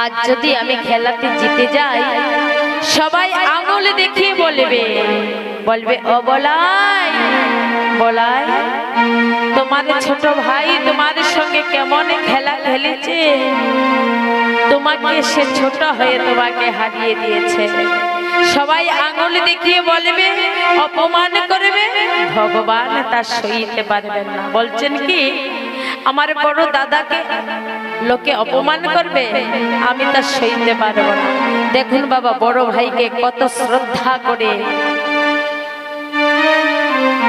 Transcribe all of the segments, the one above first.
আজ যদি আমি খেলাতে জিতে যাই, সবাই আঙুল দেখিয়ে বলবে ও বলাই বলাই, তোমাদের ছোট ভাই তোমার সঙ্গে কেমন খেলা খেলেছে, তোমাকে সে ছোট হয়ে তোমাকে হারিয়ে দিয়েছে। সবাই আঙুল দেখিয়ে বলবে, অপমান করবে, ভগবান তা সইতে পারবেন না। বলছেন কি, আমার বড় দাদাকে লোকে অপমান করবে, আমি তা সইতে পারবো না। দেখুন বাবা, বড় ভাইকে কত শ্রদ্ধা করে,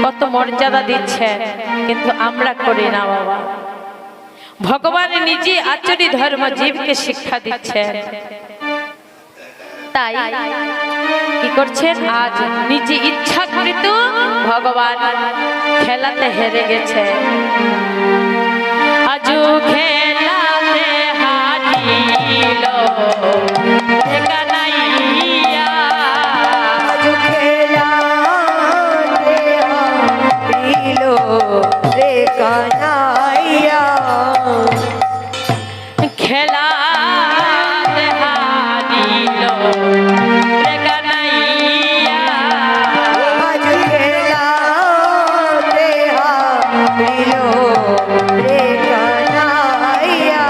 কত মর্যাদা দিচ্ছে, কিন্তু আমরা করি না বাবা। ভগবান নিজে আচরি ধর্ম জীবকে শিক্ষা দিচ্ছেন, তাই কি করছেন, আজ নিজে ইচ্ছাকৃত ভগবান খেলাতে হেরে গেছে। আজু খেলাতে হারিল কানাইয়া, আজু খেলাতে হারিল রে কানাইয়া, খেলাতে হারিল রে কানাইয়া, আজু খেলাতে হারিল রে কানাইয়া,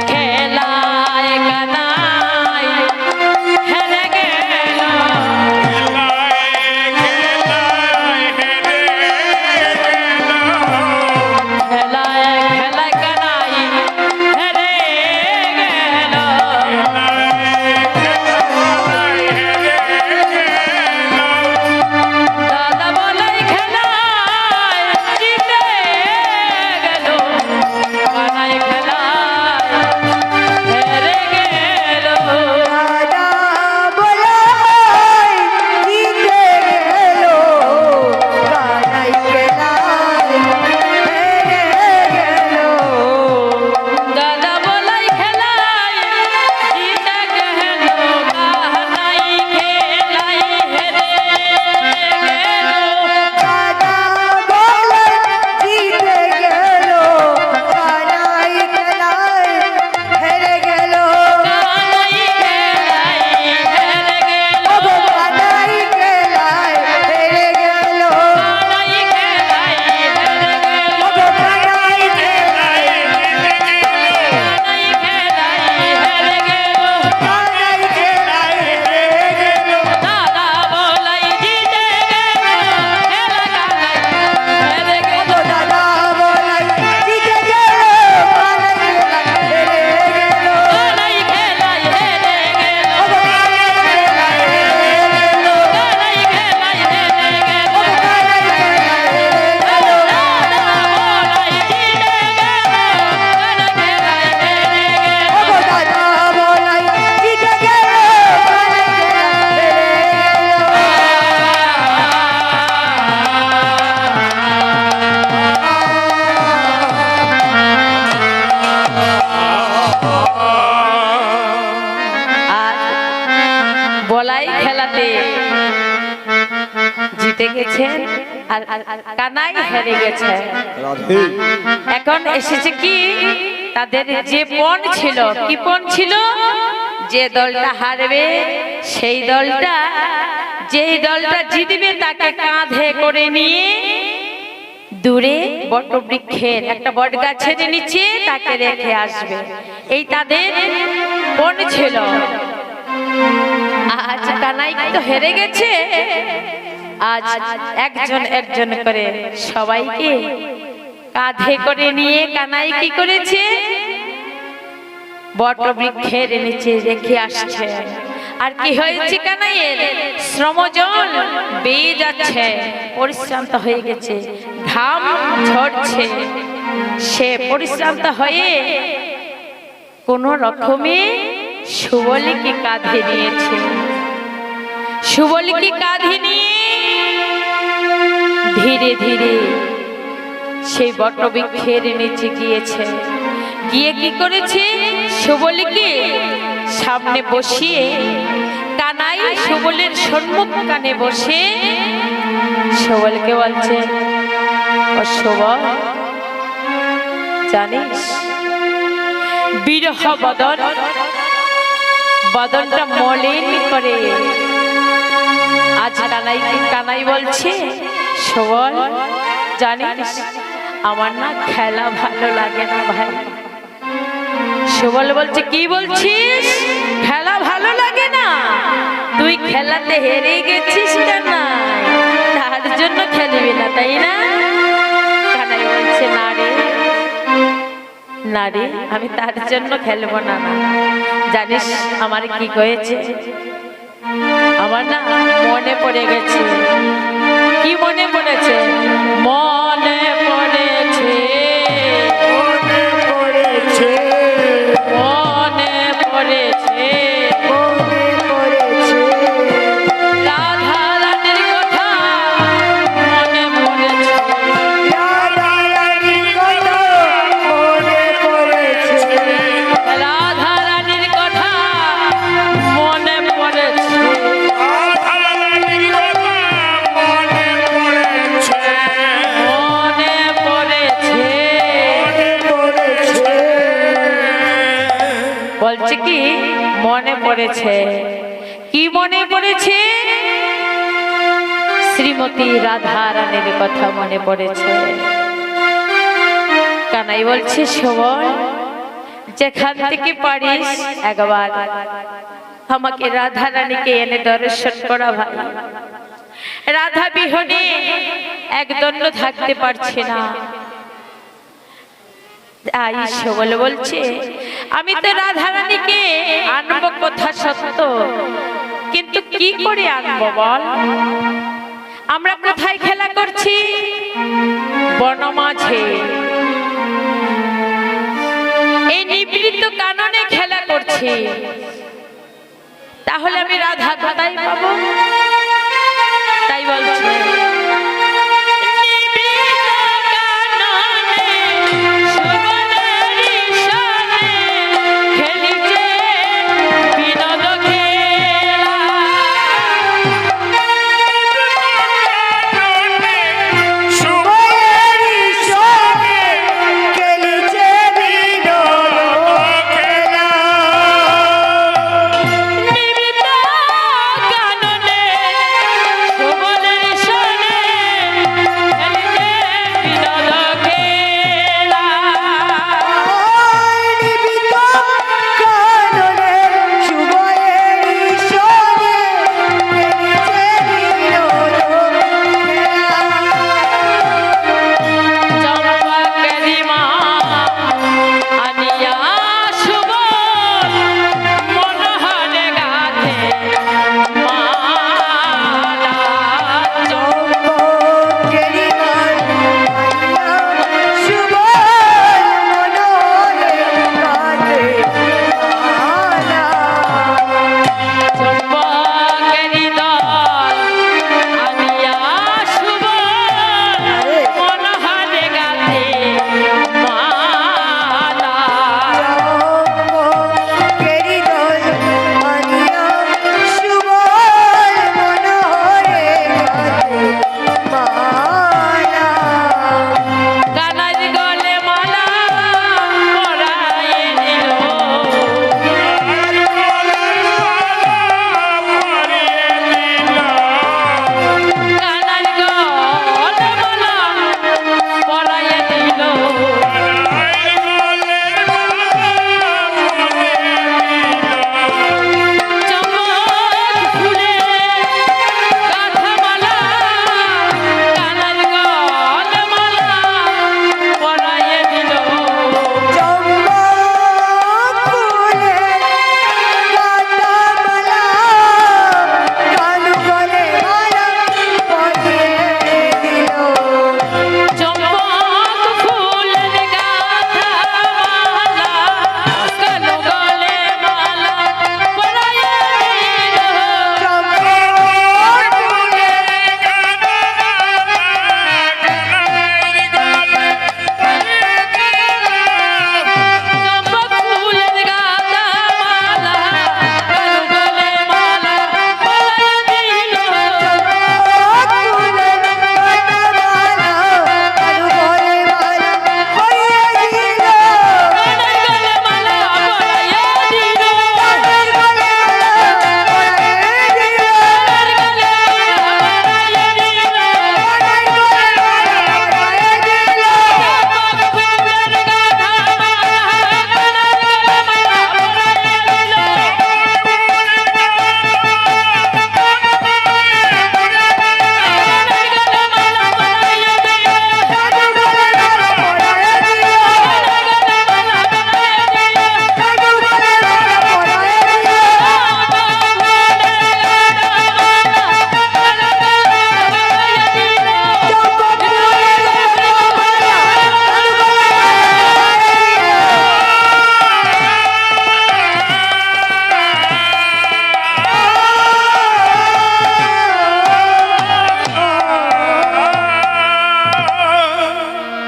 খেলায় কানাই হেরে গেল, খেলায় খেলায় কানাই হেরে গেল, দাদা বলাই খেলায় জিতে গেল, কানাই খেলায় হেরে গেল। দাদা বলাই জিতে গেল, কানাই খেলায় হেরে গেল, দাদা বলাই খেলায় জিতে গেল, কানাই খেলায় হেরে গেল, দাদা বলাই জিতে গেল, কানাই খেলায় হেরে গেল, কানাই খেলায় হেরে গেল, ওগো কানাই খেলায় হেরে গেল, কানাই খেলায় হেরে গেল, ওগো কানাই খেলায় কানাই খেলায় হেরে গেল, কানাই খেলায় হেরে গেল, দাদা বলাই জিতে গেল, খেলা কানাই হেরে গেল, ওগো দাদা বলাই জিতে গেল, কানাই খেলায় হেরে গেল, কানাই খেলায় হেরে গেল, ওগো কানাই খেলায় হেরে গেল, কানাই খেলায় হেরে গেল, ওগো কানাই খেলায় হেরে গেল, দাদা বলাই জিতে গেল, কানাই খেলায় হেরে গেল, ওগো দাদা বলাই জিতে গেল, কানাই খেলায় হেরে গেল। আর বলাই খেলাতে জিতে গেছে, আর কানাই হেরে গেছে। এখন এসেছে কি, তাদের যে পণ ছিল, কি পণ ছিল, যে দলটা হারবে সেই দলটা, যেই দলটা জিতবে তাকে কাঁধে করে নিয়ে দূরে বটবৃক্ষের একটা বট গাছের নিচে তাকে রেখে আসবে, এই তাদের পণ ছিল। আজ কানাই তো হেরে গেছে, আজ একজন একজন করে সবাইকে কাঁধে করে নিয়ে কানাই কি করেছে, বটবৃক্ষের নিচে রেখে আসছে। আর কি হয়েছে, কানাইয়ের শ্রমজল বেয়ে যাচ্ছে, পরিশ্রান্ত হয়ে গেছে, ঘাম ঝরছে, সে পরিশ্রান্ত হয়ে কোন রকমে সুবলীকে কাঁধে নিয়েছে। সুবলীকে কাঁধে নিয়ে ধীরে ধীরে সেই বটবৃক্ষের নিচে গিয়েছে, গিয়ে কি করেছে, সুবলীকে সামনে বসিয়ে কানাই সুবলের সম্মুখ কানে বসে সুবলকে বলছে, ও সুবল, জানিস বিরহ বদন, বদনটা মলিন করে আজ কানাই বলছে, শোভন জানিস আমার না খেলা ভালো লাগে না ভাই। শোভন বলছে, কি বলছিস? খেলা ভালো লাগে না? তুই খেলাতে হেরে গেছিস কেন, তার জন্য খেলবি না তাই না? কানাই বলছে, না রে না রে, আমি তার জন্য খেলবো না। জানিস আমার কি হয়েছে? আমার না মনে পড়ে গেছে। কি মনে পড়েছে? মনে পড়েছে, মনে পড়েছে, মনে পড়েছে মনে পড়েছে, রাধা রানীর কথা মনে পড়েছে, রাধা রানীর কথা মনে পড়েছে, রাধা রানীর কথা মনে পড়েছে, মনে পড়েছে। পড়েছে, বলছে কি মনে পড়েছে? কি মনে পড়েছে? শ্রীমতী রাধা রানীর কথা মনে পড়েছে। কানাই বলছে, শোভন যেখান থেকে পারিস একবার আমাকে রাধা রানীকে এনে দর্শন করা ভাই। রাধা বিহনে একদণ্ড থাকতে পারছে না। শোভন বলছে, আমি তো রাধা রানীকে আনবো কথা সত্য, কিন্তু কি করে আনবো বল? আমরা কোথায় খেলা করছি? বনমাঝে, এই নিবৃত্ত কাননে খেলা করছি। তাহলে আমি রাধা কোথায় পাবো? তাই বলছে, খেলিছে বিনোদ খেলা। কাননে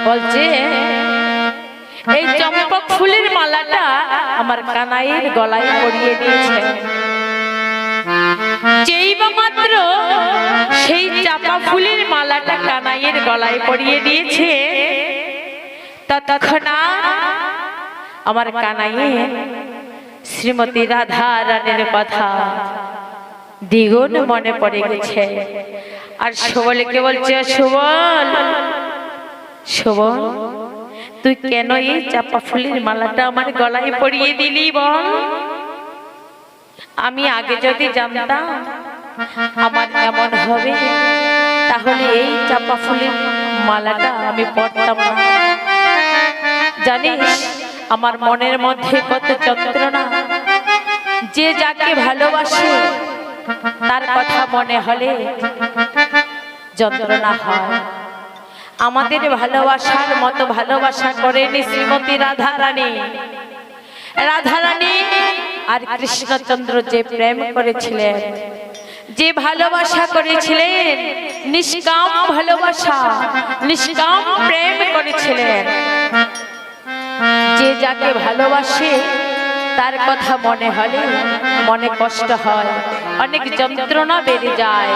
বলছে এই চম্পক ফুলের মালাটা আমার কানাইয়ের গলায় পরিয়ে দিয়েছে। যেই বা মাত্র সেই চাপা ফুলের মালাটা কানাইয়ের গলায় পরিয়ে দিয়েছে, তৎক্ষণাৎ আমার কানাইয়ে শ্রীমতী রাধা রানীর কথা দ্বিগুণ মনে পড়ে গেছে। আর সুবলকে বলছে, সুবল, সুবল, তুই কেন এই চাপা ফুলের মালাটা আমার গলায় পরিয়ে দিলি বল? আমি আগে যদি জানতাম আমার এমন হবে, তাহলে এই চাপা ফুলের মালাটা আমি পরতাম না। জানিস আমার মনের মধ্যে কত যন্ত্রণা, যে যাকে ভালোবাসে তার কথা মনে হলে যন্ত্রণা হয়। আমাদের ভালোবাসার মতো ভালোবাসা করেনি শ্রীমতী রাধা রানী। রাধা রানী আর কৃষ্ণচন্দ্র যে প্রেম করেছিলেন, যে ভালোবাসা করেছিলেন, নিষ্কাম ভালোবাসা, নিষ্কাম প্রেম করেছিলেন। যে যাকে ভালোবাসে তার কথা মনে হলে মনে কষ্ট হয়, অনেক যন্ত্রণা বেড়ে যায়।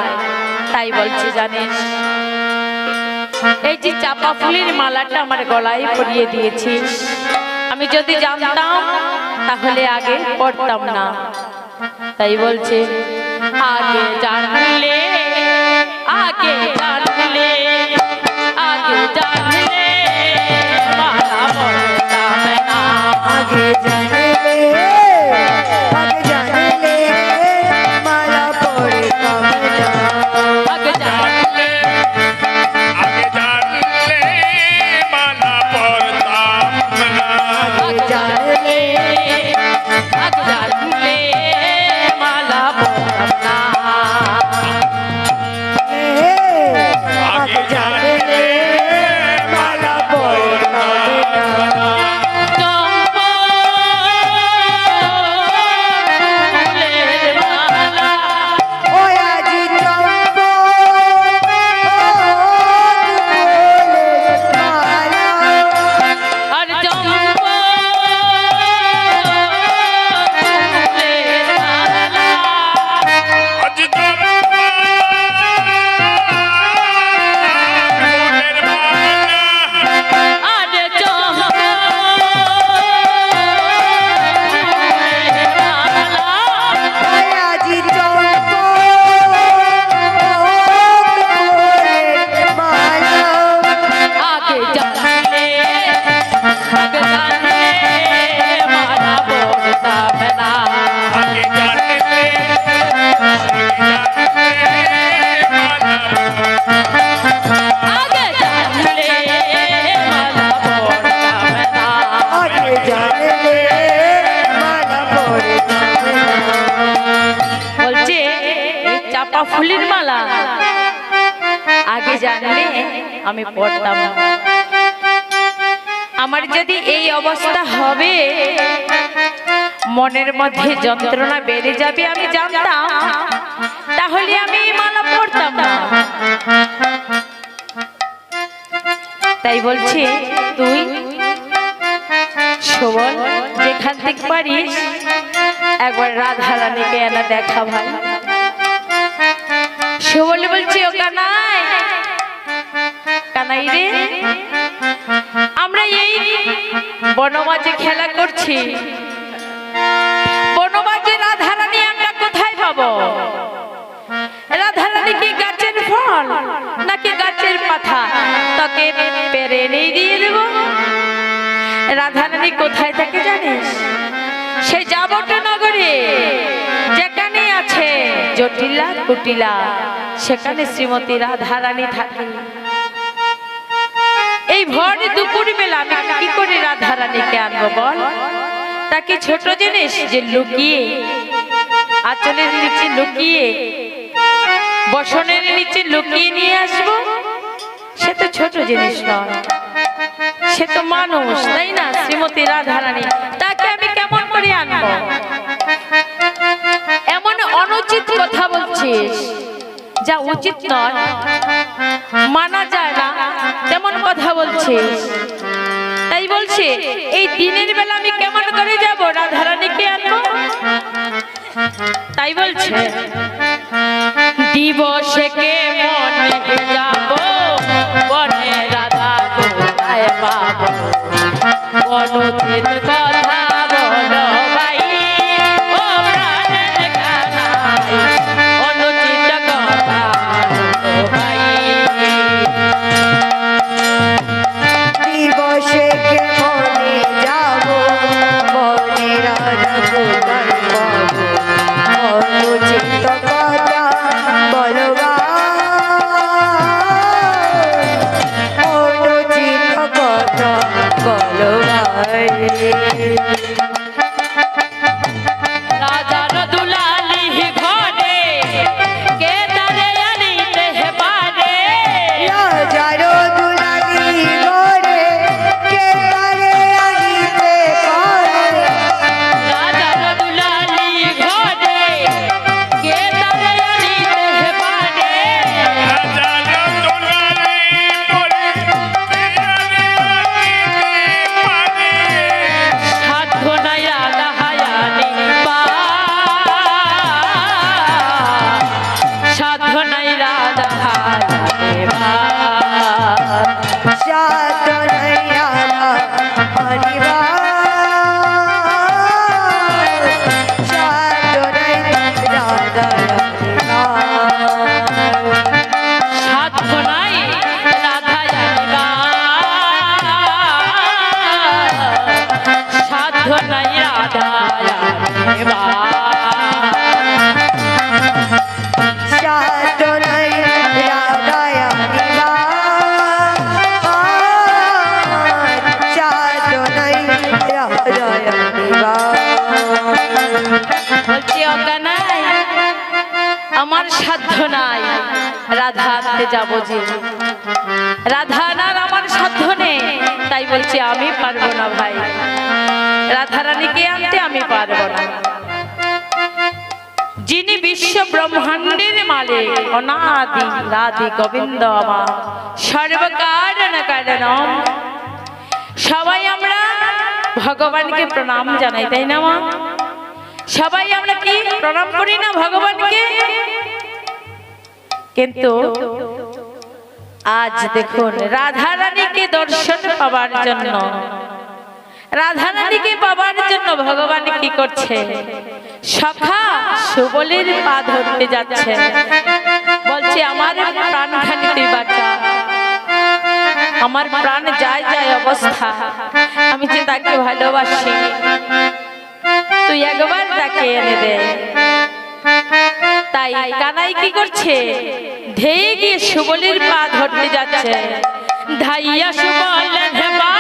তাই বলছি জানিস, এই যে চাপা ফুলের মালাটা আমার গলায় পরিয়ে দিয়েছিস, আমি যদি জানতাম তাহলে আগে পড়তাম না। তাই বলছে, আগে জানলে, আগে জানলে, আগে জানলে মালা পড়তাম না। আগে জানলে, আগে জানলে মালা পরতাম না। আগে জানলে, আগে জানলে মালা পরতাম না। আগে জানলে, আগে জানলে মালা পড়তাম না। আগে জানলে মালা পরতাম না। ওই আজি চম্পক ফুলের মালা, আর চম্পক ফুলের মালা, আজ চম্পক ফুলের মালা, আর চম্পক ফুলের মালা, ওই আজি চম্পক ফুলের মালা। আগে জানলে, আগে জানলে মালা পড়তাম না। আগে জানলে, আগে জানলে মালা পড়তাম না। আগে জানলে মালা পরতাম না। বলছে এই চাপা ফুলের মালা আগে জানলে আমি পড়তাম না। আমার যদি এই অবস্থা হবে, মনের মধ্যে যন্ত্রণা বেড়ে যাবে, আমি জানতাম, তাহলে আমি এই মালা পড়তাম না। তাই বলছি, তুই সুবল যেখান থেকে পারিস একবার রাধা রানীকে এনে দেখা ভাই। সুবল বলছি, ও কানাই, কানাই রে, আমরা এই বনমাঝে খেলা করছি, বনমাঝে রাধা রানী আমরা কোথায় পাবো? রাধা রানী কি গাছের ফল নাকি গাছের পাতা? তোকে পেরে নেই দিয়ে দেব। রাধা রানী কোথায় থাকে জানিস? সেই যাবট নগরে যেখানে আছে জটিলা কুটিলা, সেখানে শ্রীমতী রাধা রানী থাকে। এই ভর দুপুর বেলা আমি কি করে রাধা রানীকে আনবো বল? তাকে ছোট জিনিস যে লুকিয়ে আঁচলের নিচে লুকিয়ে, বসনের নিচে লুকিয়ে নিয়ে আসবো, সে তো ছোট জিনিস নয়, সে তো মানুষ, তাই না? শ্রীমতী রাধা রানী, তাকে আমি কেমন করে আনবো? এমন অনুচিত কথা বলছিস, যা উচিত নয়, মানা যায় না, তেমন কথা বলছিস। শেষ। তাই বলছে এই দিনের বেলা আমি কেমন করে যাব রাধারানীকে আনবো। তাই বলছে দিবসে কে মনে যাব বনে রাধা কোথায় পাবো, অনুচিত কথা বলো ভাই ও প্রাণের কানাই, অনুচিত কথা বলো ভাই। দিবসে কে মনে যাব মনে রাধা কোথায় পাবো, অনুচিত কথা বলো অনুচিত কথা বলো ভাই। রাজার দুলালি ঘরে কে তারে আনিতে পারে, রাজার দুলালি ঘরে কে তারে আনিতে পারে, রাজার দুলালি ঘরে কে তারে আনিতে পারে। রাজার দুলালি ঘরে কে তারে আনিতে পারে। সাধ্য নাই রাধা হায়ানি পা, সাধ্য নাই রাধা হায়ানি পা। সাধনাই রাধা হরিবার, সাধনাই রাধা হরিবার। সাধ্য নাই রাধা জানিবা, সাধ্য নাই রাধা জানিবা। সাধনাই রাধায় হরিবার, সাধনাই রাধায় হরিবার। বলছি অজ্ঞানাই আমার সাধ্য নাই রাধা আনতে যাবো যে, রাধা আনার আমার সাধ্য নেই। তাই বলছি আমি পারবো না ভাই, রাধা রানীকে আনতে আমি পারবো না। যিনি বিশ্ব ব্রহ্মাণ্ডের মালিক অনাদি রাধি গোবিন্দ আমার সর্বকারণ কারণম। সবাই আমরা ভগবানকে প্রণাম জানাই, তাই না মা? সবাই আমরা কি প্রণাম করি না ভগবানকে? কিন্তু আজ দেখুন রাধা রানীকে দর্শন পাবার জন্য, রাধা রানীকে পাবার জন্য ভগবান কি করছে? সখা সুবলের পা ধরতে যাচ্ছে, বলছে আমার প্রাণখানি তুই বাঁচা, আমার প্রাণ যায় যায় অবস্থা, আমি যে তাকে ভালোবাসি, তুই একবার তাকে এনে দে। তাই কানাই কি করছে? ধেয়ে গিয়ে সুবলের পা ধরতে যাচ্ছে, ধাইয়া সুবল হেবা